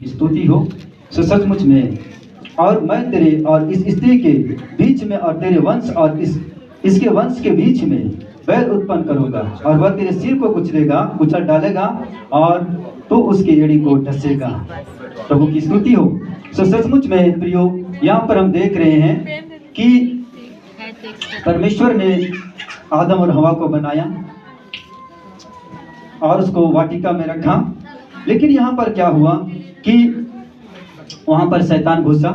की स्तुति हो। सो सचमुच में और मैं तेरे और इस स्त्री के बीच में और तेरे वंश और इसके वंश के बीच में बैर उत्पन्न करूंगा और वह तेरे सिर को कुचल डालेगा और तो उसकी एड़ी को डसेगा। प्रभु की स्तुति हो। सो सचमुच में प्रियो, यहाँ पर हम देख रहे हैं कि परमेश्वर ने आदम और हवा को बनाया और उसको वाटिका में रखा, लेकिन यहाँ पर क्या हुआ कि वहां पर शैतान घुसा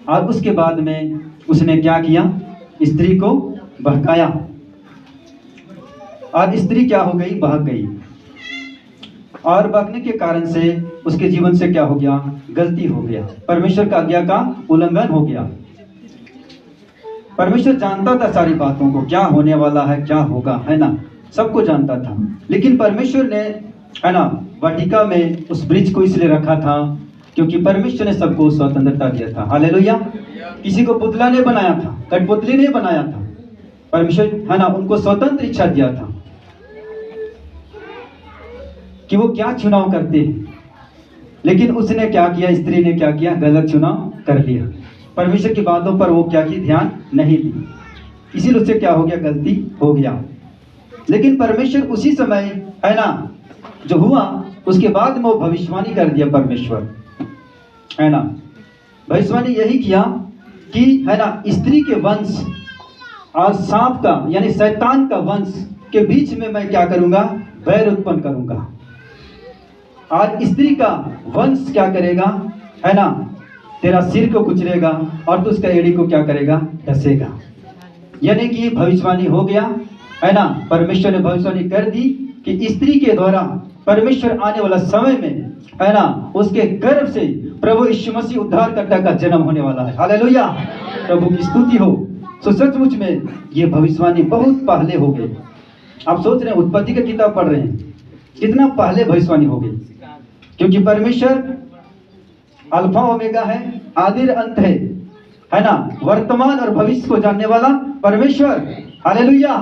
और उसके बाद में उसने क्या किया, स्त्री को बहकाया और स्त्री क्या हो गई, बहक गई और बहकने के कारण से उसके जीवन से क्या हो गया, गलती हो गया, परमेश्वर का आज्ञा का उल्लंघन हो गया। परमेश्वर जानता था सारी बातों को, क्या होने वाला है, क्या होगा, है ना, सबको जानता था। लेकिन परमेश्वर ने, है ना, वाटिका में उस वृक्ष को इसलिए रखा था क्योंकि परमेश्वर ने सबको स्वतंत्रता दिया था। हालेलुया। किसी को पुतला नहीं बनाया था, कठपुतली नहीं बनाया था। परमेश्वर, है ना, उनको स्वतंत्र इच्छा दिया था कि वो क्या चुनाव करते हैं। लेकिन उसने क्या किया, स्त्री ने क्या किया, गलत चुनाव कर लिया। परमेश्वर की बातों पर वो क्या की, ध्यान नहीं दी, इसीलिए उससे क्या हो गया, गलती हो गया। लेकिन परमेश्वर उसी समय, है ना, जो हुआ उसके बाद में वो भविष्यवाणी कर दिया परमेश्वर, है ना, भविष्यवाणी यही किया कि, है ना, स्त्री के वंश और सांप का यानी शैतान का वंश के बीच में मैं क्या करूंगा, बैर उत्पन्न करूंगा और स्त्री का वंश क्या करेगा, है ना, तेरा सिर को कुचलेगा और तू उसका एड़ी को क्या करेगा, डसेगा। यानी कि भविष्यवाणी हो गया, है ना, परमेश्वर ने भविष्यवाणी कर दी कि स्त्री के द्वारा परमेश्वर आने वाला समय में, है ना, उसके गर्भ से प्रभु यीशु मसीह उद्धारकर्ता का जन्म होने वाला है। हालेलुया। प्रभु की स्तुति हो। तो सचमुच में ये भविष्यवाणी बहुत पहले हो गई। आप सोच रहे हैं, उत्पत्ति का किताब पढ़ रहे हैं, कितना पहले भविष्यवाणी हो गई, क्योंकि परमेश्वर अल्फा ओमेगा है, आदि अंत है ना, वर्तमान और भविष्य को जानने वाला परमेश्वर। हालेलुया।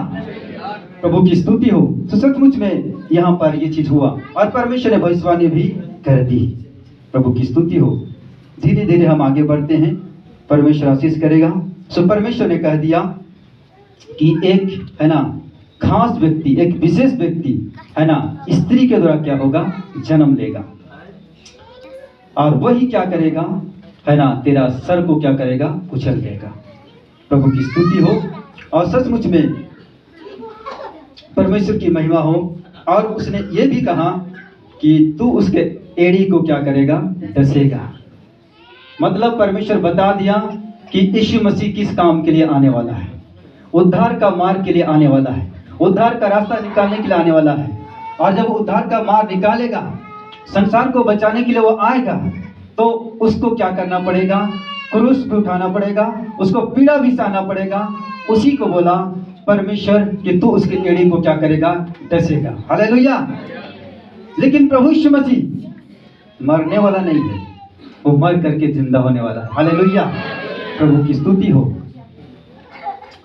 प्रभु की स्तुति हो। तो सचमुच में यहाँ पर ये चीज हुआ और परमेश्वर ने भविष्यवाणी भी कर दी। प्रभु की स्तुति हो। धीरे धीरे हम आगे बढ़ते हैं, परमेश्वर आशीष करेगा। सो परमेश्वर ने कह दिया कि एक, है ना, खास व्यक्ति, एक विशेष व्यक्ति, है ना, स्त्री के द्वारा क्या होगा, जन्म लेगा और वही क्या करेगा, है ना, तेरा सर को क्या करेगा, कुचल देगा। प्रभु की स्तुति हो। और सचमुच में परमेश्वर की महिमा हो। और उसने ये भी कहा कि तू उसके एड़ी को क्या करेगा, डसेगा। मतलब परमेश्वर बता दिया कि यीशु मसीह किस काम के लिए आने वाला है, उद्धार का मार्ग के लिए आने वाला है, उद्धार का रास्ता निकालने के लिए आने वाला है। और जब उद्धार का मार्ग निकालेगा, संसार को बचाने के लिए वो आएगा, तो उसको क्या करना पड़ेगा, क्रूस भी उठाना पड़ेगा, उसको पीड़ा भी सहना पड़ेगा। उसी को बोला परमेश्वर कि तू उसकी एड़ी को क्या करेगा, डसेगा। हालेलुया। लेकिन प्रभु यीशु मसीह मरने वाला नहीं है, वो मर करके जिंदा होने वाला है। हालेलुया। प्रभु की स्तुति हो।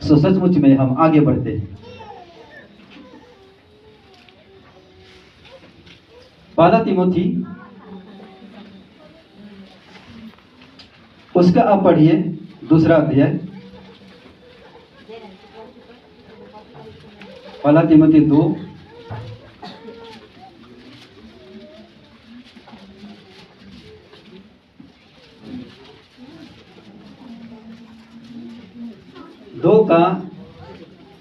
सो सचमुच में हम आगे बढ़ते हैं। पहला तिमोथी उसका आप पढ़िए, दूसरा अध्याय, पहला तिमोथी 2 का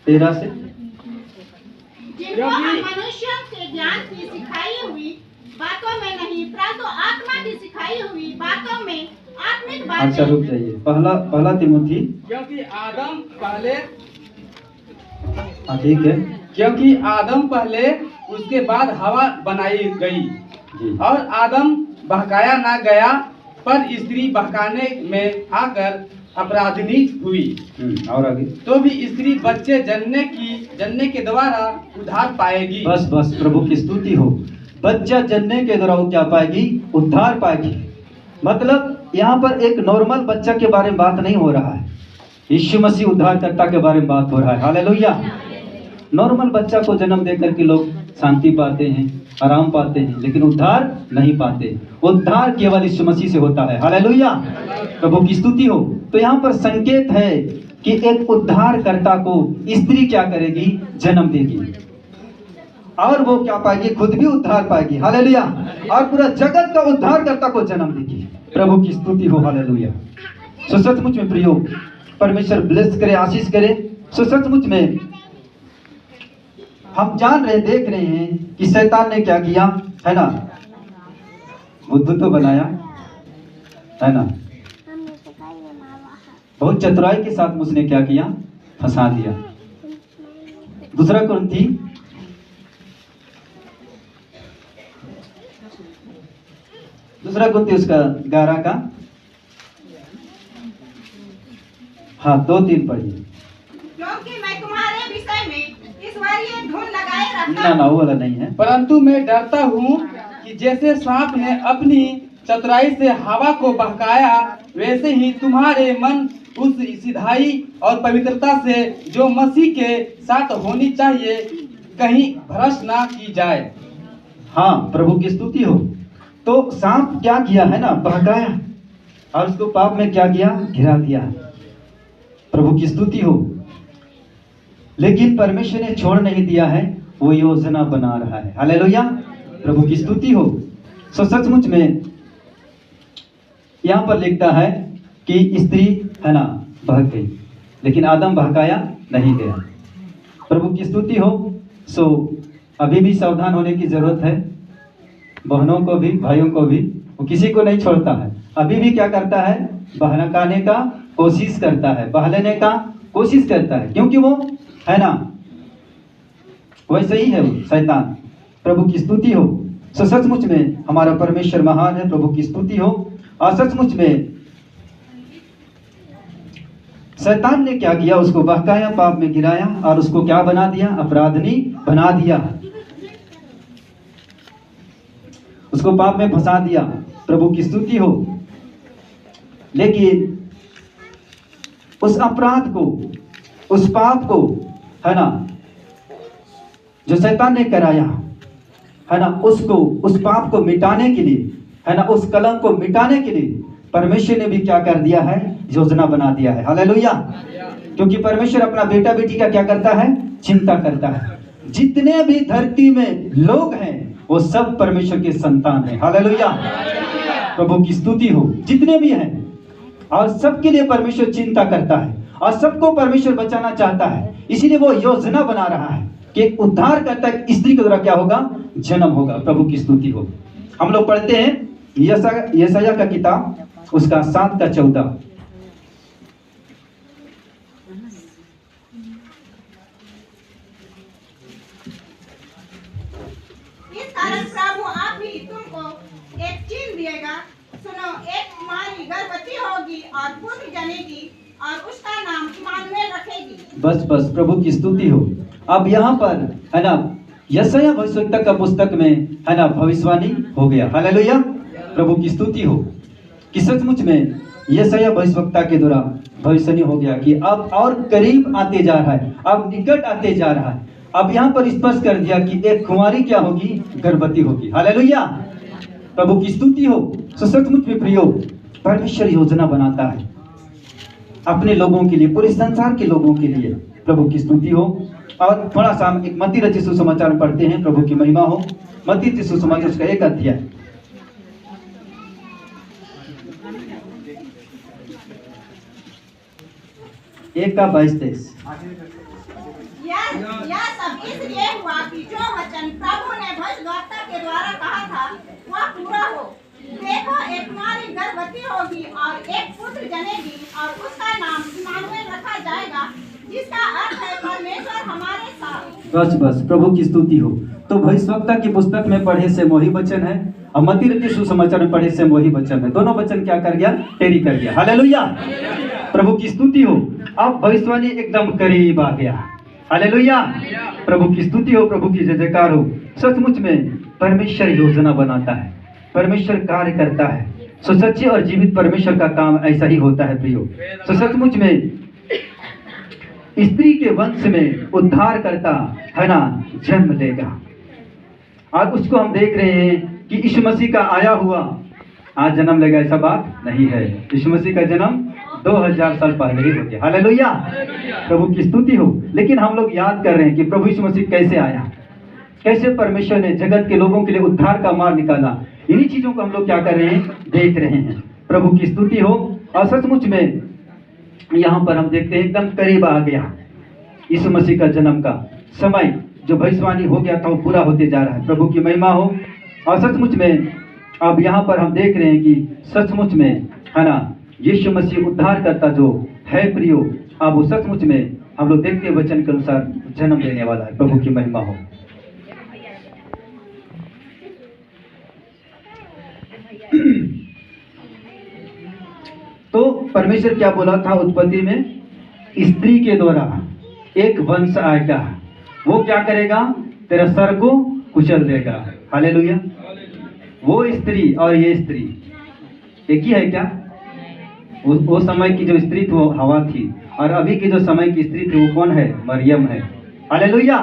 13 से। मनुष्यों के ज्ञान की सिखाई हुई बातों में नहीं, परंतु आत्मा की सिखाई हुई बातों में आत्मिक बातें। अच्छा रुक जाइए, पहला तिमोथी, क्योंकि आदम पहले, ठीक है, क्योंकि आदम पहले उसके बाद हवा बनाई गई जी। और आदम बहकाया ना गया, पर स्त्री बहकाने में आकर अपराधिनी हुई। और आगे, तो भी स्त्री बच्चे जनने के द्वारा उद्धार पाएगी। बस बस, प्रभु की स्तुति हो। बच्चा जनने के द्वारा वो क्या पाएगी, उद्धार पाएगी। मतलब यहाँ पर एक नॉर्मल बच्चा के बारे में बात नहीं हो रहा है, यीशु मसीह उद्धारकर्ता के बारे में बात हो रहा है। हालेलुया। नॉर्मल बच्चा को जन्म दे करके लोग शांति पाते हैं, आराम पाते हैं, लेकिन उद्धार नहीं पाते। उद्धार केवल यीशु मसीह से होता है। हालेलुया, प्रभु की स्तुति हो। तो यहाँ पर संकेत है कि एक उद्धारकर्ता को स्त्री क्या करेगी? जन्म देगी, और वो क्या पाएगी? खुद भी उद्धार पाएगी। हालेलुया, और पूरा जगत का उद्धारकर्ता को जन्म देगी। प्रभु की स्तुति हो। हालेलुया। सो सचमुच में प्रियो, परमेश्वर ब्लेस करे, आशीष करे। सो सचमुच में हम जान रहे, देख रहे हैं कि शैतान ने क्या किया, है ना? बुद्धू तो बनाया, है ना? बहुत चतुराई के साथ उसने क्या किया? फंसा दिया। दूसरा कुरिन्थी उसका 11 का 2-3 पढ़िए। क्योंकि मैं तुम्हारे विषय में इस बार ये धुन लगाए रखा। ना वो वाला नहीं है। परंतु मैं डरता हूँ कि जैसे सांप ने अपनी चतुराई से हवा को बहकाया, वैसे ही तुम्हारे मन उस सिधाई और पवित्रता से जो मसीह के साथ होनी चाहिए कहीं भ्रष्ट ना की जाए। हाँ, प्रभु की स्तुति हो। तो सांप क्या किया, है ना? बहकाया, और उसको पाप में क्या किया? घिरा दिया। प्रभु की स्तुति हो। लेकिन परमेश्वर ने छोड़ नहीं दिया है, वो योजना बना रहा है। हालेलुया, प्रभु की स्तुति हो। सो सचमुच में यहाँ पर लिखता है कि स्त्री, है ना, बहक गई, लेकिन आदम बहकाया नहीं गया। प्रभु की स्तुति हो। सो अभी भी सावधान होने की जरूरत है, बहनों को भी, भाइयों को भी। वो किसी को नहीं छोड़ता है, अभी भी क्या करता है? बहकाने का कोशिश करता है, बहलाने का कोशिश करता है, क्योंकि वो, है ना, वैसे ही है वो शैतान। प्रभु की स्तुति हो। सो सचमुच में हमारा परमेश्वर महान है। प्रभु की स्तुति हो। और सचमुच में शैतान ने क्या किया? उसको बहकाया, पाप में गिराया, और उसको क्या बना दिया? अपराधी बना दिया, उसको पाप में फंसा दिया। प्रभु की स्तुति हो। लेकिन उस अपराध को, उस पाप को, है ना, जो शैतान ने कराया, है ना, उसको, उस पाप को मिटाने के लिए, है ना, उस कलंक को मिटाने के लिए परमेश्वर ने भी क्या कर दिया है? योजना बना दिया है। हालेलुया, क्योंकि परमेश्वर अपना बेटा बेटी का क्या करता है? चिंता करता है। जितने भी धरती में लोग हैं वो सब परमेश्वर के संतान हैं। हालेलुया, प्रभु की स्तुति हो। जितने भी हैं, और सबके लिए परमेश्वर चिंता करता है, और सबको परमेश्वर बचाना चाहता है। इसीलिए वो योजना बना रहा है कि उद्धार करता स्त्री के द्वारा क्या होगा? जन्म होगा। प्रभु की स्तुति हो। हम लोग पढ़ते हैं यशायाह का किताब, उसका 7 का 14। इस कारण प्रभु आप ही तुमको एक चिन्ह दिएगा। सुनो, एक कुमारी गर्भवती होगी और पुत्र जनेगी और उसका नाम इम्मानुएल रखेगी। बस प्रभु की स्तुति हो। अब यहाँ पर, है ना, यशायाह भविष्यवक्ता का पुस्तक में, है ना, भविष्यवाणी हो गया। हालेलुया, प्रभु की स्तुति हो। कि सचमुच में यशायाह भविष्यवक्ता के द्वारा भविष्यवाणी हो गया कि अब और करीब आते जा रहा है, अब निकट आते जा रहा है। अब यहाँ पर स्पष्ट कर दिया कि एक कुंवारी क्या होगी? गर्भवती होगी। हालेलुया, प्रभु की स्तुति हो। सचमुच में प्रियो, परमेश्वर योजना बनाता है अपने लोगों के लिए, पूरे संसार के लोगों के लिए। प्रभु की स्तुति हो। और थोड़ा सा हम एक मत्ती रचित सुसमाचार पढ़ते हैं। प्रभु की महिमा हो। मत्ती रचित सुसमाचार उसका 1 अध्याय। एक का 22-23। यह सब इसलिए हुआ कि जो वचन प्रभु ने भविष्यद्वक्ता के द्वारा कहा था वह पूरा हो। देखो, एक कुमारी गर्भवती होगी और एक पुत्र जनेगी और उसका नाम इम्मानुएल रखा जाएगा, जिसका अर्थ है परमेश्वर हमारे साथ। बस प्रभु की स्तुति हो। तो भविष्यवक्ता की पुस्तक में पढ़े से वही वचन है, और मत्ती रचित सुसमाचार में पढ़े से वही वचन है। दोनों वचन क्या कर गया? टेरी कर गया। हालेलुया, प्रभु की स्तुति हो। अब भविष्यवाणी एकदम करीब आ गया। हालेलुया, प्रभु की स्तुति हो, प्रभु की जय जयकार हो। सचमुच में परमेश्वर योजना बनाता है, परमेश्वर कार्य करता है। सो सच्चे और जीवित परमेश्वर का काम ऐसा ही होता है प्रियो। सो सचमुच में स्त्री के वंश में उद्धार करता है ना जन्म लेगा। और उसको हम देख रहे हैं कि यीशु मसीह का आया हुआ आज जन्म लेगा, ऐसा बात नहीं है। यीशु मसीह का जन्म 2000 साल पहले ही हो गया। हालेलुया, प्रभु की स्तुति हो। लेकिन हम लोग याद कर रहे हैं कि प्रभु यीशु मसीह कैसे आया, कैसे परमेश्वर ने जगत के लोगों के लिए उद्धार का मार्ग निकाला। इन्हीं चीजों को हम लोग क्या कर रहे हैं, देख रहे हैं। प्रभु की स्तुति हो। और सचमुच में यहाँ पर हम देखते हैं एकदम करीब आ गया यीशु मसीह का जन्म का समय, जो भविष्यवाणी हो गया था वो पूरा होते जा रहा है। प्रभु की महिमा हो। और सचमुच में अब यहाँ पर हम देख रहे हैं कि सचमुच में है ना यीशु मसीह उद्धार करता जो है प्रियो, अब वो सचमुच में हम लोग देखते हैं वचन के अनुसार जन्म लेने वाला है। प्रभु की महिमा हो। तो परमेश्वर क्या बोला था उत्पत्ति में, स्त्री के द्वारा एक वंश आएगा, वो क्या करेगा, तेरा सर को कुचल देगा। हालेलुया। वो स्त्री और ये स्त्री एक ही है क्या? वो समय की जो स्त्री थी वो हवा थी, और अभी की जो समय की स्त्री थी वो कौन है, मरियम है। हालेलुया।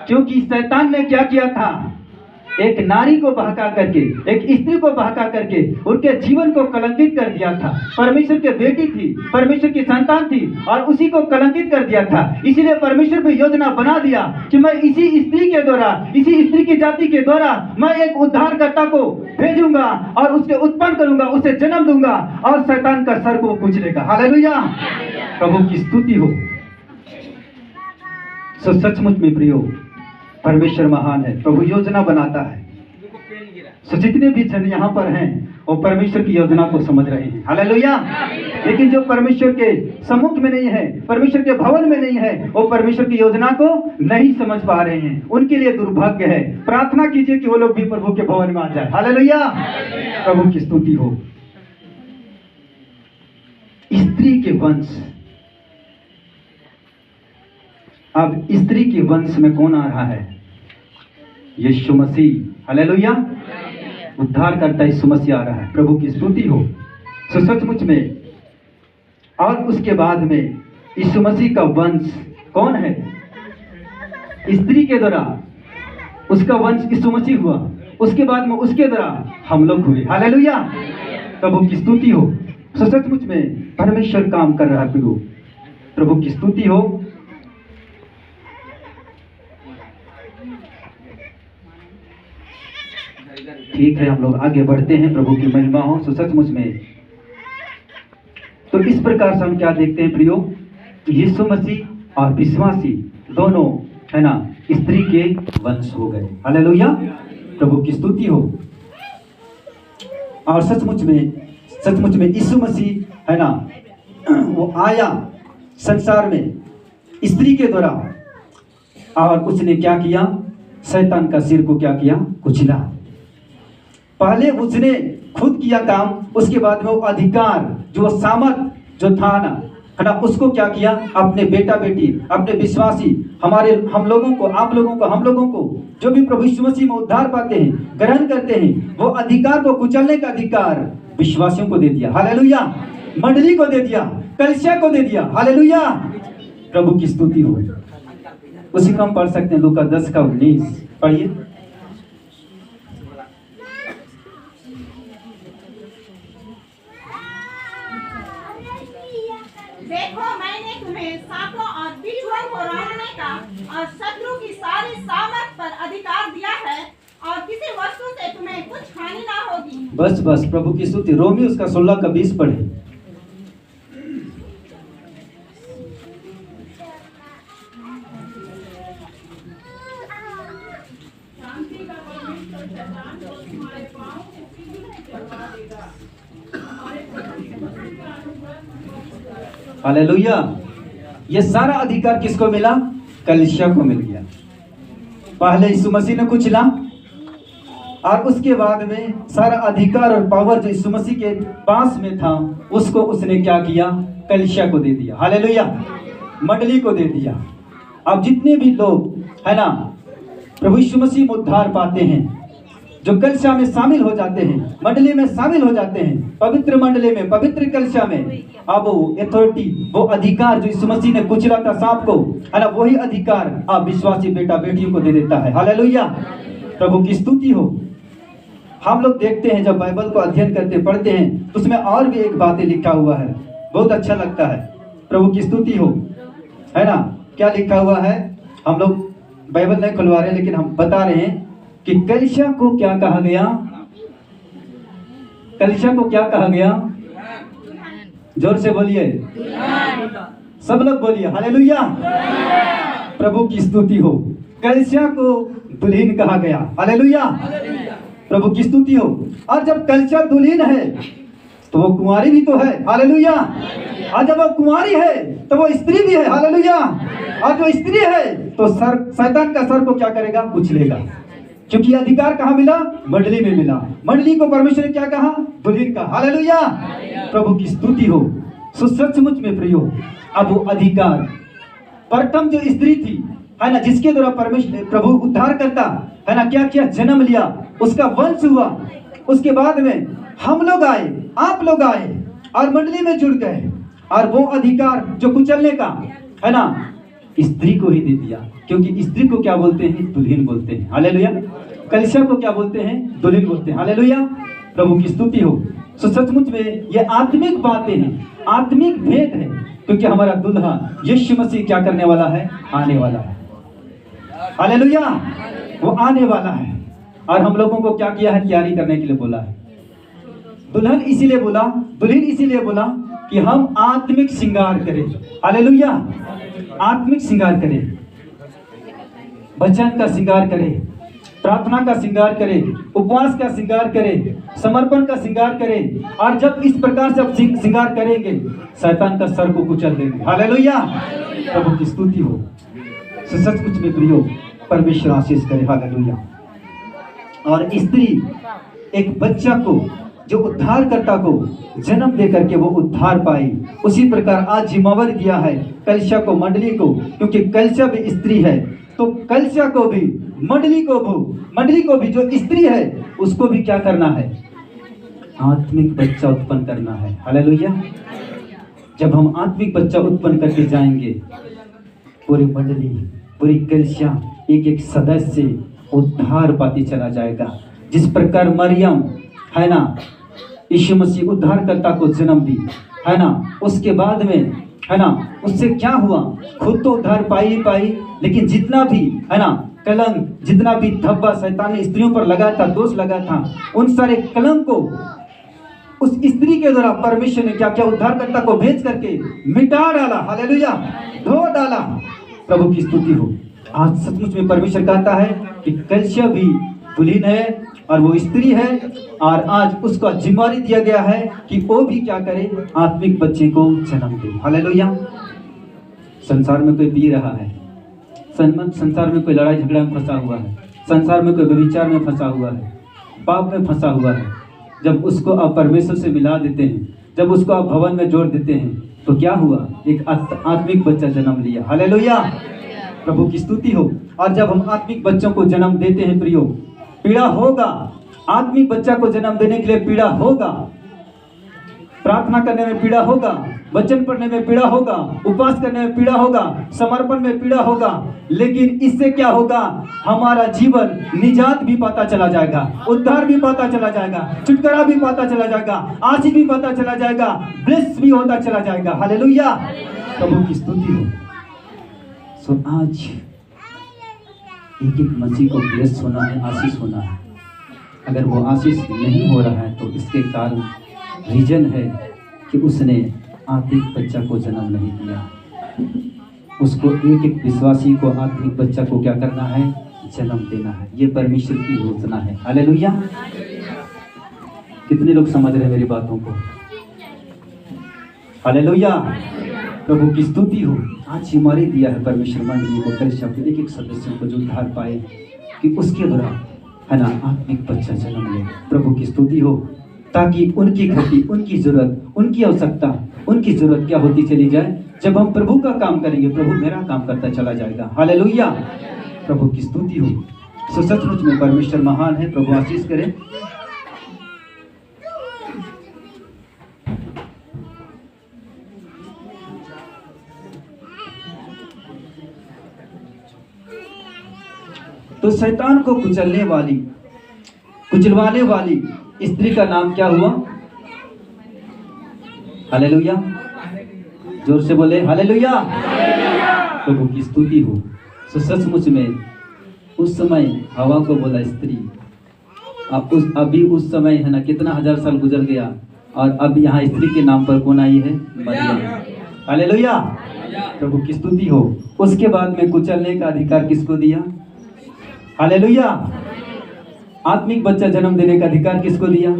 क्योंकि शैतान ने क्या किया था, एक नारी को बहका करके, एक स्त्री को बहका करके उनके जीवन को कलंकित कर दिया था। परमेश्वर की बेटी थी, परमेश्वर की संतान थी, और उसी को कलंकित कर दिया था। इसीलिए परमेश्वर ने योजना बना दिया कि मैं इसी स्त्री के द्वारा, इसी स्त्री की जाति के द्वारा मैं एक उद्धारकर्ता को भेजूंगा और उसके उत्पन्न करूंगा, उसे जन्म दूंगा और शैतान का सर को कुचलेगा। हालेलुया, प्रभु की स्तुति हो। सचमुच में प्रियो परमेश्वर महान है, प्रभु योजना बनाता है। सो जितने भी जन यहाँ पर हैं वो परमेश्वर की योजना को समझ रहे हैं। हालेलुया। लेकिन जो परमेश्वर के सम्मुख में नहीं है, परमेश्वर के भवन में नहीं है, वो परमेश्वर की योजना को नहीं समझ पा रहे हैं। उनके लिए दुर्भाग्य है। प्रार्थना कीजिए कि वो लोग भी प्रभु के भवन में आ जाए। हालेलुया, प्रभु की स्तुति हो। स्त्री के वंश, अब स्त्री के वंश में कौन आ रहा है, यीशु मसीह। हालेलुया, उद्धार करता यीशु मसीह आ रहा है। प्रभु की स्तुति हो। सो सचमुच में और उसके बाद में यीशु मसीह का वंश कौन है, स्त्री के द्वारा उसका वंश यीशु मसीह हुआ, उसके बाद में उसके द्वारा हम लोग हुए। हालेलुया, प्रभु की स्तुति हो। सो सचमुच में परमेश्वर काम कर रहा है। प्रभु की स्तुति हो। ठीक है, हम लोग आगे बढ़ते हैं। प्रभु की महिमा हो। सो सचमुच में तो इस प्रकार से हम क्या देखते हैं प्रियो, यीशु मसीह और विश्वासी दोनों है ना स्त्री के वंश हो गए। हालेलुया, प्रभु की स्तुति हो। और सचमुच में यीशु मसीह है ना वो आया संसार में स्त्री के द्वारा, और उसने क्या किया, शैतान का सिर को क्या किया, कुचला। पहले उसने खुद किया काम, उसके बाद में वो अधिकार जो सामर्थ जो था ना है ना, उसको क्या किया, अपने बेटा बेटी, अपने विश्वासी, हम लोगों को, आप लोगों को, हम लोगों को जो भी प्रभु यीशु मसीह में उद्धार पाते हैं, ग्रहण करते हैं, वो अधिकार को कुचलने का अधिकार विश्वासियों को दे दिया। हालेलुया, मंडली को दे दिया, कलीसिया को दे दिया। हालेलुया, प्रभु की स्तुति हो। उसी को हम पढ़ सकते हैं, लूका 10:19 पढ़िए। देखो मैंने तुम्हें सांपों और बिच्छुओं को रौंदने का और शत्रु की सारी सामर्थ पर अधिकार दिया है, और किसी वस्तु से तुम्हें कुछ हानि ना होगी। बस प्रभु की स्तुति। रोमी उसका 16:20 पढ़े। हालेलुया, ये सारा अधिकार किसको मिला, कलीसिया को मिल गया। पहले यीशु मसीह ने कुचला, और उसके बाद में सारा अधिकार और पावर जो यीशु मसीह के पास में था उसको उसने क्या किया, कलीसिया को दे दिया। हालेलुया, मंडली को दे दिया। अब जितने भी लोग है ना प्रभु यीशु मसीह में उद्धार पाते हैं, जो कलिसिया में शामिल हो जाते हैं, मंडली में शामिल हो जाते हैं, पवित्र मंडली में, पवित्र कलिसिया में, अब वो अथॉरिटी, वो अधिकार जो यीशु मसीह ने कुचला था सांप को, है ना, वही अधिकार आप विश्वासी बेटा बेटियों को दे देता है। हालेलुया, प्रभु की स्तुति हो। हम लोग देखते हैं जब बाइबल को अध्ययन करते पढ़ते हैं तो उसमें और भी एक बातें लिखा हुआ है, बहुत अच्छा लगता है। प्रभु की स्तुति हो, है ना। क्या लिखा हुआ है, हम लोग बाइबल नहीं खुलवा रहे लेकिन हम बता रहे हैं कि कलिसिया को क्या कहा गया, कलिसिया को क्या कहा गया, जोर से बोलिए, सब लोग बोलिए हालेलुया, प्रभु की स्तुति हो। कलिसिया को दुल्हन कहा गया, हालेलुया, प्रभु की स्तुति हो। और जब कलिसिया दुल्हन है तो वो कुंवारी भी तो है, हालेलुया। और जब वो कुंवारी है तो वो स्त्री भी है, हालेलुया। और जो स्त्री है तो सर, शैतान का सर को क्या करेगा, कुचलेगा, क्योंकि अधिकार कहाँ मिला, मंडली में मिला। मंडली को परमेश्वर ने क्या कहा, दुल्हन का, हालेलुया, प्रभु की स्तुति हो। सचमुच में प्रियो, अब वो अधिकार, प्रथम जो स्त्री थी, है ना, जिसके द्वारा परमेश्वर प्रभु उद्धार करता, है ना, क्या क्या जन्म लिया, उसका वंश हुआ। उसके बाद में हम लोग आए, आप लोग आए और मंडली में जुड़ गए, और वो अधिकार जो कुचलने का, है ना, स्त्री को ही दे दिया, क्योंकि स्त्री को क्या बोलते हैं, दुल्हन बोलते हैं, हालेलुया। कलिसिया को क्या बोलते हैं, दुल्हन बोलते हैं, हालेलुया, प्रभु की स्तुति हो। तो सचमुच में ये आत्मिक बातें हैं, आत्मिक भेद है, क्योंकि हमारा दुल्हा यीशु मसीह क्या करने वाला है, आने वाला है, हालेलुया, वो आने वाला है। और हम लोगों को क्या किया है, तैयारी करने के लिए बोला है। दुल्हन इसीलिए बोला, दुल्हन इसीलिए बोला कि हम आत्मिक श्रृंगार करें, हालेलुया, आत्मिक श्रृंगार करें, वचन का श्रृंगार करें, प्रार्थना का श्रृंगार करें, उपवास का श्रृंगार करें, समर्पण का श्रृंगार करें। और जब इस प्रकार से आप श्रृंगार करेंगे, शैतान का सर को कुचल देंगे, हालेलुया, प्रभु की स्तुति हो। सचमुच में प्रियो, परमेश्वर आशीष करे, हालेलुया। और स्त्री एक बच्चा को, जो उद्धारकर्ता को जन्म दे करके वो उद्धार पाई, उसी प्रकार आज जिम्मेवारी दिया है कलिसिया को, मंडली को, क्योंकि कलिसिया भी स्त्री है, तो कलिसिया को भी, मंडली को भी जो स्त्री है उसको भी क्या करना है, आत्मिक बच्चा उत्पन्न करना है, हालेलुया। जब हम आत्मिक बच्चा उत्पन्न करके जाएंगे, पूरी मंडली, पूरी कलिसिया, एक एक सदस्य उद्धार पाती चला जाएगा। जिस प्रकार मरियम, है ना, यीशु मसीह उद्धारकर्ता को जन्म दी, है ना, उसके बाद में, है ना, उससे क्या हुआ, खुद तो उद्धार पाई ही पाई, लेकिन जितना भी, है ना, कलंक, जितना भी धब्बा शैतान ने स्त्रियों पर लगा था, दोष लगा था, उन सारे कलंक को उस स्त्री के द्वारा परमेश्वर ने क्या किया, उद्धारकर्ता को भेज करके मिटा डाला, हालेलुया, धो डाला, प्रभु की स्तुति हो। आज सचमुच में परमेश्वर कहता है कि कलिसिया भी दुल्हन है और वो स्त्री है, और आज उसका जिम्मेवारी दिया गया है कि वो भी क्या करे, आत्मिक बच्चे को जन्म दे, हालेलुया। संसार में कोई पी रहा है, संसार में कोई लड़ाई झगड़ा में फंसा हुआ है, संसार में कोई व्यभिचार में फंसा हुआ है, पाप में फंसा हुआ है। जब उसको आप परमेश्वर से मिला देते हैं, जब उसको आप भवन में जोड़ देते हैं, तो क्या हुआ, एक आत्मिक बच्चा जन्म लिया, हालेलुया, प्रभु की स्तुति हो। और जब हम आत्मिक बच्चों को जन्म देते हैं प्रियो, पीड़ा होगा, आत्मिक बच्चा को जन्म देने के लिए पीड़ा होगा, प्रार्थना करने में पीड़ा होगा, वचन पढ़ने में पीड़ा होगा, उपवास करने में पीड़ा होगा, समर्पण में पीड़ा होगा, लेकिन इससे क्या होगा, हमारा जीवन निजात भी पता चला जाएगा, उद्धार भी पता चला जाएगा, छुटकारा भी पता चला जाएगा, आशीष भी पता चला जाएगा, ब्लेस भी होता चला जाएगा, हालेलुया, प्रभु की स्तुति हो। सो आज एक एक मसीह को ब्लेस होना है, आशीष होना है। अगर वो आशीष नहीं हो रहा है तो इसके कारण रीजन है कि उसने आत्मिक बच्चा को जन्म नहीं दिया। उसको एक एक विश्वासी को आत्मिक बच्चा को क्या करना है, जन्म देना है। ये परमेश्वर की योजना है, हालेलुया। कितने लोग समझ रहे हैं मेरी बातों को, हालेलुया, प्रभु की स्तुति हो। आज जिम्मेवारी दिया है परमेश्वर मंडली को, कलिसिया के एक एक सदस्यों को जो उद्धार पाए कि उसके द्वारा, है ना, आत्मिक बच्चा जन्म ले। प्रभु की स्तुति हो, ताकि उनकी घटी, उनकी जरूरत, उनकी आवश्यकता, उनकी जरूरत क्या होती चली जाए। जब हम प्रभु का काम करेंगे, प्रभु मेरा काम करता चला जाएगा, हालेलुया, प्रभु की स्तुति हो। सो सचमुच में परमेश्वर महान है। प्रभु आशीष करे। तो शैतान को कुचलवाने वाली स्त्री का नाम क्या हुआ? हालेलुया, जोर से बोले हालेलुया। प्रभु की स्तुति हो। सो सचमुच में उस समय हवा को बोला स्त्री, अभी उस समय है ना, कितना हजार साल गुजर गया और अब यहाँ स्त्री के नाम पर कौन आई है? मरियम। हालेलुया, प्रभु की स्तुति हो। उसके बाद में कुचलने का अधिकार किसको दिया? हालेलुया। आत्मिक बच्चा जन्म देने का अधिकार किसको दिया?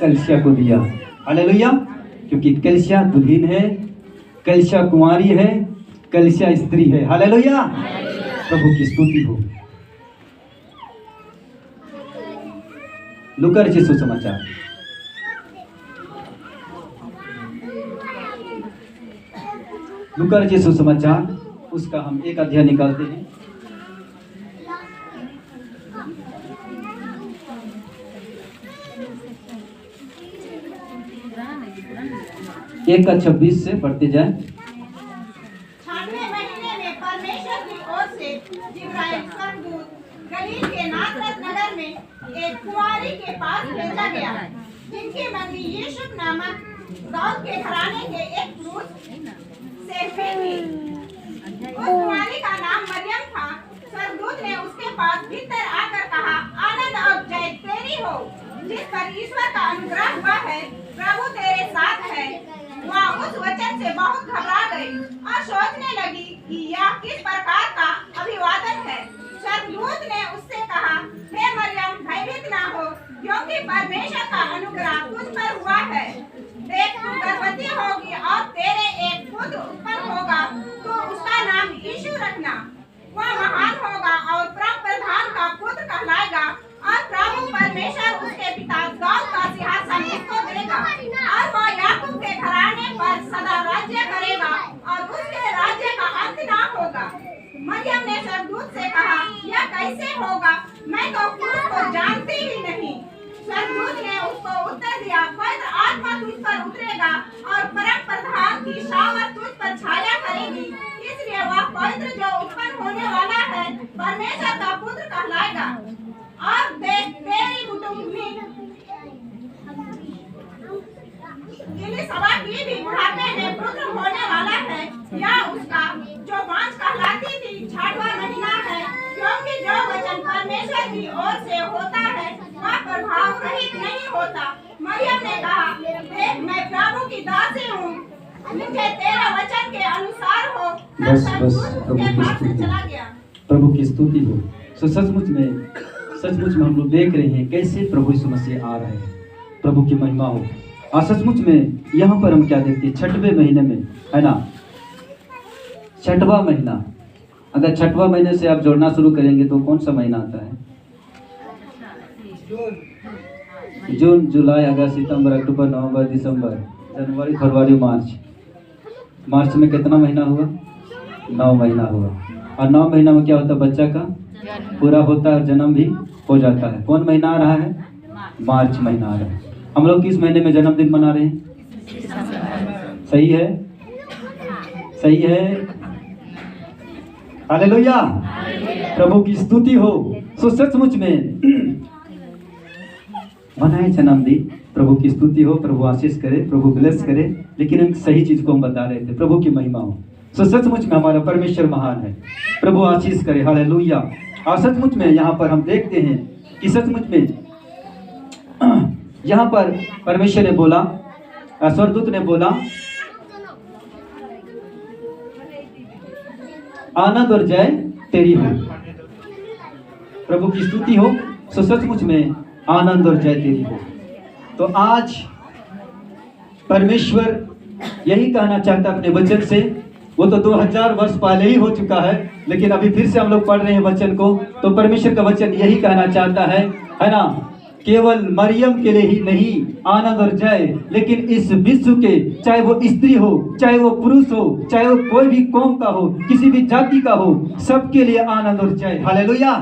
कलीसिया को दिया। हालेलुया, क्योंकि कलीसिया दुल्हन है, कलीसिया कुंवारी है, कलीसिया स्त्री है। हालेलुया, प्रभु की स्तुति हो। लूका रचित सुसमाचार, लूका रचित सुसमाचार, उसका हम एक अध्याय निकालते हैं। 1:26 से पढ़ते जाए। 6वें महीने में परमेश्वर की ओर से जिब्राइल स्वर्गदूत गलील के नासरत नगर में एक कुंवारी के पास भेजा गया, जिनकी मंगनी यूसुफ नामक दाऊद के घराने के एक पुरुष से हुई थी। उस कुंवारी का नाम मरियम था। स्वर्गदूत ने उसके पास भीतर आकर कहा, आनंद और जय तेरी हो, जिस पर ईश्वर का अनुग्रह हुआ है, प्रभु तेरे साथ है। वह उस वचन से बहुत घबरा गई और सोचने लगी कि यह किस प्रकार का अभिवादन है। स्वर्गदूत ने उससे कहा, हे मरियम, भयभीत न हो, क्योंकि परमेश्वर का अनुग्रह तुझ पर हुआ है। देख, तू गर्भवती होगी और तेरे एक पुत्र उत्पन्न होगा, तो उसका नाम यीशु रखना। वह महान होगा और परम प्रधान का पुत्र कहलाएगा, और प्रभु परमेश्वर उसके पिता दाऊद का सिंहासन उसको देगा, और वह याकूब के घराने पर सदा राज्य करेगा, और उसके राज्य का अंत न होगा। मरियम ने स्वर्गदूत से कहा, यह कैसे होगा? मैं तो पुरुष को जानती ही नहीं। स्वर्गदूत ने उसको उत्तर दिया, पवित्र आत्मा तुझ पर उतरेगा और परम प्रधान की शामत तुझ पर छाया करेगी, इसलिए वह पवित्र जो उत्पन्न होने वाला है परमेश्वर का पुत्र कहलाएगा। और देख, तेरी कुटुंबी इलिसबा की भी बुढ़ापे में पुत्र होने वाला है। यह उसका जो बांझ कहलाती थी 6वां महीना है, क्योंकि जो वचन परमेश्वर की ओर से होता है वह प्रभाव रहित नहीं होता। मरियम ने कहा, देख, मैं प्रभु की दासी हूँ, मुझे तेरा वचन के अनुसार हो। बस प्रभु की स्तुति, प्रभु की स्तुति हो। सो सचमुच में हम लोग देख रहे हैं कैसे प्रभु यीशु मसीह आ रहे हैं। प्रभु की महिमा हो। और सचमुच में यहाँ पर हम क्या देखते हैं? 6वें महीने में, है ना, 6वां महीना। अगर 6वां महीने से आप जोड़ना शुरू करेंगे तो कौन सा महीना आता है? जून, जुलाई, अगस्त, सितंबर, अक्टूबर, नवंबर, दिसंबर, जनवरी, फरवरी, मार्च में कितना महीना हुआ? 9 महीना हुआ। और 9 महीना में क्या होता है? बच्चा का पूरा होता है, जन्म भी हो जाता है। कौन महीना आ रहा है? मार्च महीना आ रहा है। हम लोग किस महीने में जन्मदिन मना रहे हैं? सही है, सही है। हालेलुया, प्रभु की स्तुति हो। सो सचमुच में मनाए जन्मदिन। प्रभु की स्तुति हो, प्रभु आशीष करे, प्रभु ब्लेस करे। लेकिन हम सही चीज को हम बता रहे थे। प्रभु की महिमा हो। सो सचमुच में हमारा परमेश्वर महान है। प्रभु आशीष करे। हालेलुया। और सचमुच में यहाँ पर हम देखते हैं कि सचमुच में यहाँ पर परमेश्वर ने बोला, स्वर्गदूत ने बोला, आनंद और जय तेरी हो। प्रभु की स्तुति हो। सो सचमुच में आनंद और जय तेरी हो। तो आज परमेश्वर यही कहना चाहता अपने वचन से। वो तो 2000 वर्ष पहले ही हो चुका है, लेकिन अभी फिर से हम लोग पढ़ रहे हैं वचन को। तो परमेश्वर का वचन यही कहना चाहता है ना, केवल मरियम के लिए ही नहीं आनंद और जय, लेकिन इस विश्व के, चाहे वो स्त्री हो, चाहे वो पुरुष हो, चाहे वो कोई भी कौम का हो, किसी भी जाति का हो, सबके लिए आनंद और जय। हालेलुया,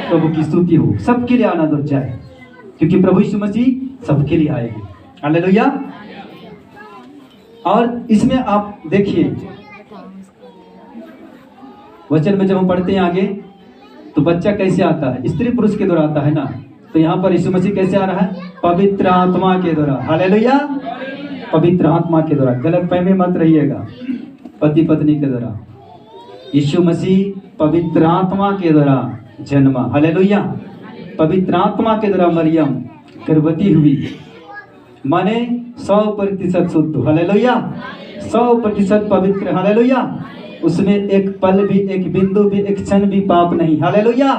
प्रभु की स्तुति हो। सबके लिए आनंद और जय, क्योंकि प्रभु यीशु मसीह सबके लिए आएंगे। हालेलुया। और इसमें आप देखिए वचन में जब हम पढ़ते हैं आगे, तो बच्चा कैसे आता है? स्त्री पुरुष के द्वारा आता है ना। तो यहाँ पर यीशु मसीह कैसे आ रहा है? पवित्र आत्मा के द्वारा। हालेलुया, पवित्र आत्मा के द्वारा। गलत फहमी मत रहिएगा, पति पत्नी के द्वारा। यीशु मसीह पवित्र आत्मा के द्वारा जन्मा। हालेलुया, पवित्र आत्मा के द्वारा मरियम गर्भवती हुई, माने 100% शुद्ध। हालेलुया, 100% पवित्र। हालेलुया, उसमें एक पल भी, एक बिंदु भी, एक क्षण भी पाप नहीं। हालेलुया,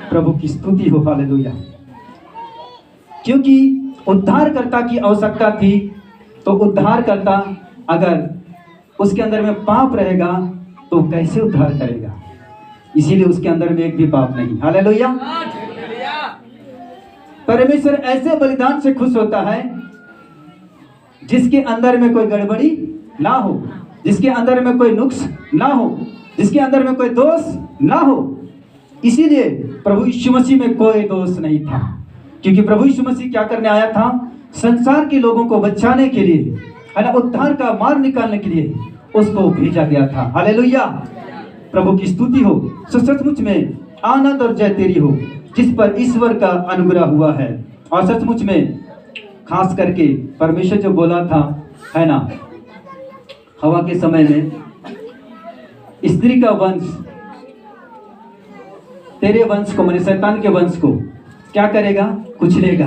प्रभु की स्तुति हो। हालेलुया, क्योंकि उद्धारकर्ता की आवश्यकता थी, तो उद्धारकर्ता अगर उसके अंदर में पाप रहेगा तो कैसे उद्धार करेगा? इसीलिए उसके अंदर में एक भी पाप नहीं। हालेलुया, परमेश्वर ऐसे बलिदान से खुश होता है जिसके अंदर में कोई गड़बड़ी ना हो, जिसके अंदर में कोई नुक्स ना हो, जिसके अंदर में कोई दोष ना हो। इसीलिए प्रभु यीशु मसीह में कोई दोष नहीं था, क्योंकि प्रभु यीशु मसीह क्या करने आया था? संसार के लोगों को बचाने के लिए, है ना, उद्धार का मार्ग निकालने के लिए उसको भेजा गया था। हालेलुया, प्रभु की स्तुति हो। सचमुच में आनंद और जय तेरी हो, जिस पर ईश्वर का अनुग्रह हुआ है। और सचमुच में खास करके परमेश्वर जो बोला था, है ना, हवा के समय में, स्त्री का वंश तेरे वंश को, माने शैतान के वंश को क्या करेगा? कुचलेगा।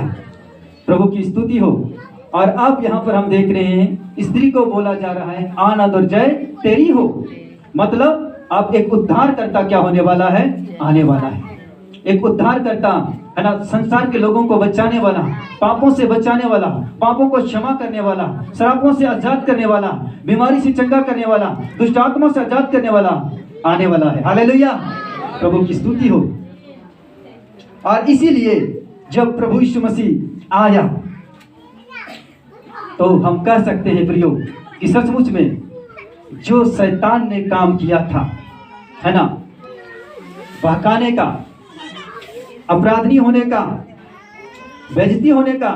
प्रभु की स्तुति हो। और अब यहाँ पर हम देख रहे हैं स्त्री को बोला जा रहा है आनंद और जय तेरी हो, मतलब अब एक उद्धारकर्ता क्या होने वाला है? आने वाला है। एक उद्धारकर्ता, है ना, संसार के लोगों को बचाने वाला, पापों से बचाने वाला, पापों को क्षमा करने वाला, श्रापों से आजाद करने वाला, बीमारी से चंगा करने वाला, दुष्ट आत्मा से आजाद करने वाला आने वाला है। हालेलुया, प्रभु की स्तुति हो। और इसीलिए जब प्रभु यीशु मसीह आया तो हम कह सकते हैं प्रियो कि सचमुच में जो शैतान ने काम किया था, है ना, बहकाने का, अपराधी होने का, बेइज्जती होने का,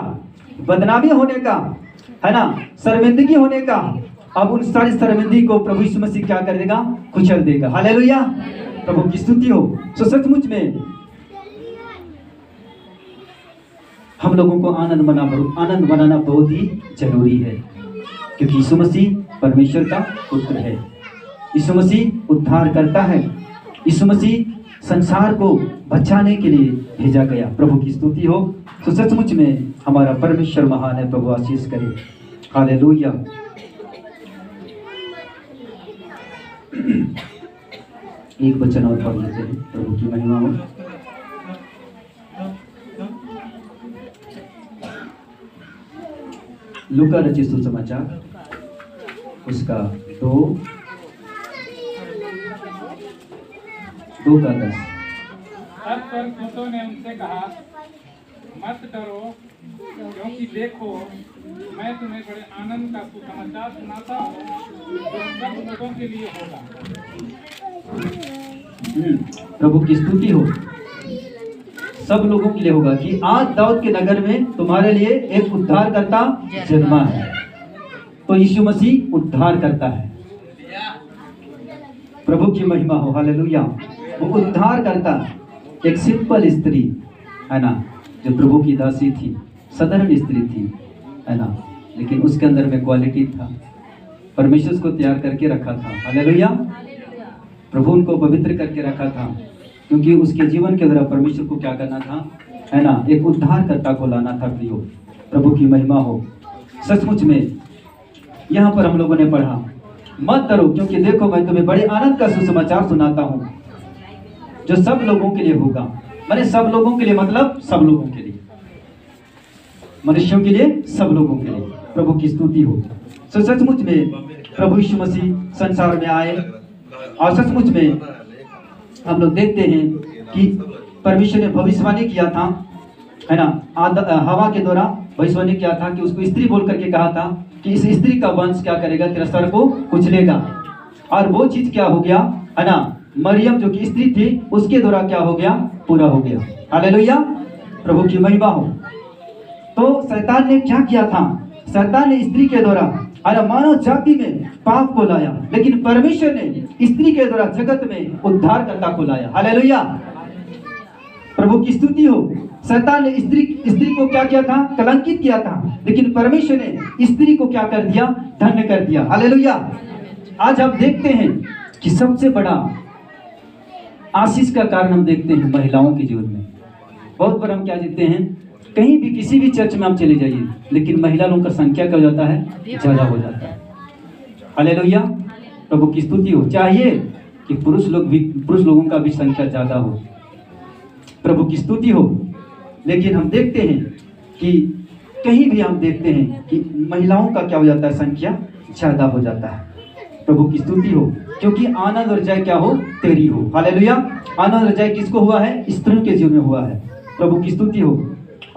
बदनामी होने का, है ना, शर्मिंदगी होने का, अब उन सारी शर्मिंदगी को प्रभु यीशु मसीह क्या कर देगा? कुचल देगा। हालेलुया, प्रभु की स्तुति हो। तो सचमुच में हम लोगों को आनंद मनाना बहुत ही जरूरी है, क्योंकि यीशु मसीह परमेश्वर का पुत्र है। यीशु मसीह उद्धार करता है। यीशु मसीह संसार को बचाने के लिए भेजा गया। प्रभु की स्तुति हो। तो सचमुच में हमारा परमेश्वर महान है। प्रभु आशीष करे। हालेलुया। एक वचन और पढ़ लेते हैं। प्रभु की महिमा हो। लूका रचित सुसमाचार उसका 2:10। तब पर दूतों ने उनसे कहा, मत डरो, क्योंकि देखो मैं तुम्हें बड़े आनंद का सुसमाचार सुनाता हूँ, जो सब लोगों के लिए होगा। प्रभु की स्तुति हो। सब लोगों के लिए होगा कि आज दाऊद के नगर में तुम्हारे लिए एक उद्धारकर्ता जन्मा है। तो यीशु मसीह उद्धार करता है। प्रभु की महिमा हो। हालेलुया। वो उद्धार करता, एक सिंपल स्त्री, है ना, जो प्रभु की दासी थी, साधारण स्त्री थी, है ना, लेकिन उसके अंदर में क्वालिटी था। परमेश्वर उसको तैयार करके रखा था। हालेलुया। प्रभु उनको पवित्र करके रखा था, क्योंकि उसके जीवन के द्वारा परमेश्वर को क्या करना था, है ना, एक उद्धारकर्ता को लाना था। प्रियो, प्रभु की महिमा हो। सचमुच में यहाँ पर हम लोगों ने पढ़ा, मत डरो, क्योंकि देखो मैं तुम्हें बड़े आनंद का सुसमाचार सुनाता हूँ, जो सब लोगों के लिए होगा। माने सब लोगों के लिए, मतलब सब लोगों के लिए, मनुष्यों के लिए, सब लोगों के लिए। प्रभु की स्तुति हो। तो सचमुच में प्रभु यीशु मसीह संसार में आए, और सचमुच में हम लोग देखते हैं कि परमेश्वर ने भविष्यवाणी किया था है ना, हवा के द्वारा भविष्यवाणी किया था कि उसको स्त्री बोल करके कहा था कि इस स्त्री का वंश क्या करेगा, तेरा सर को कुचलेगा। और वो चीज क्या हो गया, है ना, मरियम जो कि स्त्री थी उसके द्वारा क्या हो गया, पूरा हो गया। हालेलुया, प्रभु की महिमा हो। तो शैतान ने क्या किया था, शैतान ने स्त्री के द्वारा मानव जाति में पाप को लाया, लेकिन परमेश्वर ने स्त्री के द्वारा जगत में उद्धारकर्ता को लाया। हालेलुया, प्रभु की स्तुति हो। शैतान ने स्त्री को क्या किया था, कलंकित किया था, लेकिन परमेश्वर ने स्त्री को क्या कर दिया, धन्य कर दिया। हालेलुया। आज हम देखते हैं कि सबसे बड़ा आशीष का कारण हम देखते हैं महिलाओं के जीवन में। बहुत बार हम क्या देखते हैं, कहीं भी किसी भी चर्च में आप चले जाइए, लेकिन महिला लोगों का संख्या क्या हो जाता है, ज्यादा हो जाता है। हालेलुया, प्रभु की स्तुति हो। चाहिए कि पुरुष लोगों का भी संख्या ज्यादा हो, प्रभु की स्तुति हो। लेकिन हम देखते हैं कि कहीं भी हम देखते हैं कि महिलाओं का क्या हो जाता है, संख्या ज्यादा हो जाता है। प्रभु की स्तुति हो, क्योंकि आनंद और जय क्या हो, तेरी हो। हालेलुया, आनंद और जय किसको हुआ है, स्त्रियों के जीवन में हुआ है। प्रभु की स्तुति हो।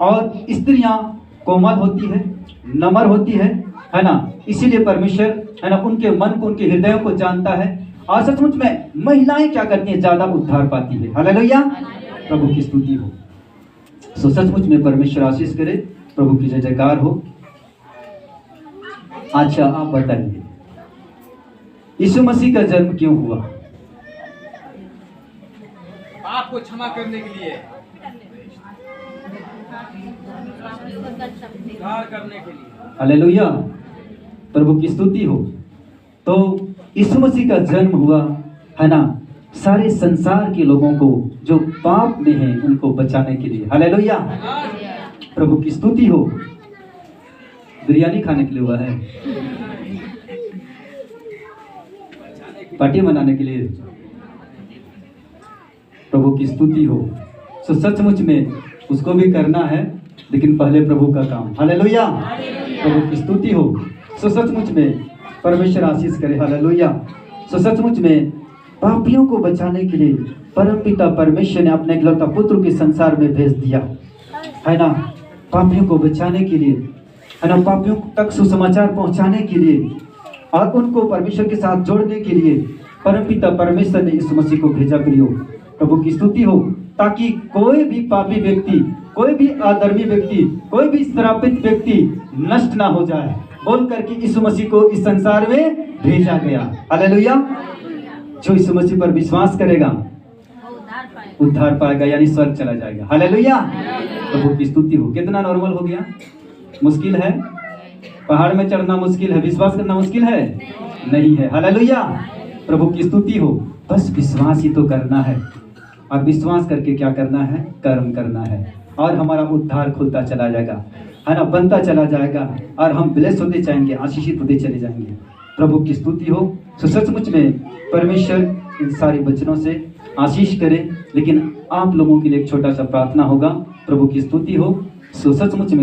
और स्त्रियां कोमल होती है, नम्र होती है ना, इसीलिए परमेश्वर, है ना, उनके मन को, उनके हृदयों को जानता है। और सचमुच में महिलाएं क्या करती हैं, ज्यादा उद्धार पाती है। हालेलुया, प्रभु की स्तुति हो। सो सचमुच में परमेश्वर आशीष करे, प्रभु की जय जयकार हो। अच्छा, आप बताइए यीशु मसीह का जन्म क्यों हुआ? पाप को क्षमा करने के लिए, उद्धार करने के लिए। हालेलुया, प्रभु की स्तुति हो। तो यीशु मसीह का जन्म हुआ, है ना, सारे संसार के लोगों को जो पाप में हैं उनको बचाने के लिए। हालेलुया, प्रभु की स्तुति हो। बिरयानी खाने के लिए हुआ है, पार्टी मनाने के लिए। प्रभु की स्तुति हो। सो सचमुच में उसको भी करना है, लेकिन पहले प्रभु का काम। हालेलुया, प्रभु की स्तुति हो। सो सचमुच में परमेश्वर आशीष करे। हालेलुया। सो सचमुच में पापियों को बचाने के लिए परमपिता परमेश्वर ने अपने इकलौता पुत्र के संसार में भेज दिया, है ना, पापियों को बचाने के लिए, है ना, पापियों तक सुसमाचार पहुंचाने के लिए और उनको परमेश्वर के साथ जोड़ने के लिए परमपिता परमेश्वर ने यीशु मसीह को भेजा। प्रियो, प्रभु की स्तुति हो, ताकि कोई भी पापी व्यक्ति, कोई भी अधर्मी व्यक्ति, कोई भी श्रापित व्यक्ति नष्ट ना हो जाए, बोल करके यीशु मसीह को इस संसार में भेजा गया। हालेलुया। जो यीशु मसीह पर विश्वास करेगा उद्धार पाएगा, यानी स्वर्ग चला जाएगा। हालेलुया, प्रभु की स्तुति हो। कितना नॉर्मल हो गया। मुश्किल है, पहाड़ में चढ़ना मुश्किल है, विश्वास करना मुश्किल है नहीं है। हालेलुया, प्रभु की स्तुति हो। बस विश्वास ही तो करना है, और विश्वास करके क्या करना है, कर्म करना है, और हमारा उद्धार खुलता चला जाएगा, है ना, बनता चला जाएगा, और हम ब्लेस होते जाएंगे, आशीषित होते चले जाएंगे। प्रभु की स्तुति हो। तो सचमुच में परमेश्वर इन सारे वचनों से आशीष करे। लेकिन आप लोगों के लिए एक छोटा सा प्रार्थना होगा। प्रभु की स्तुति हो। सो सचमुच में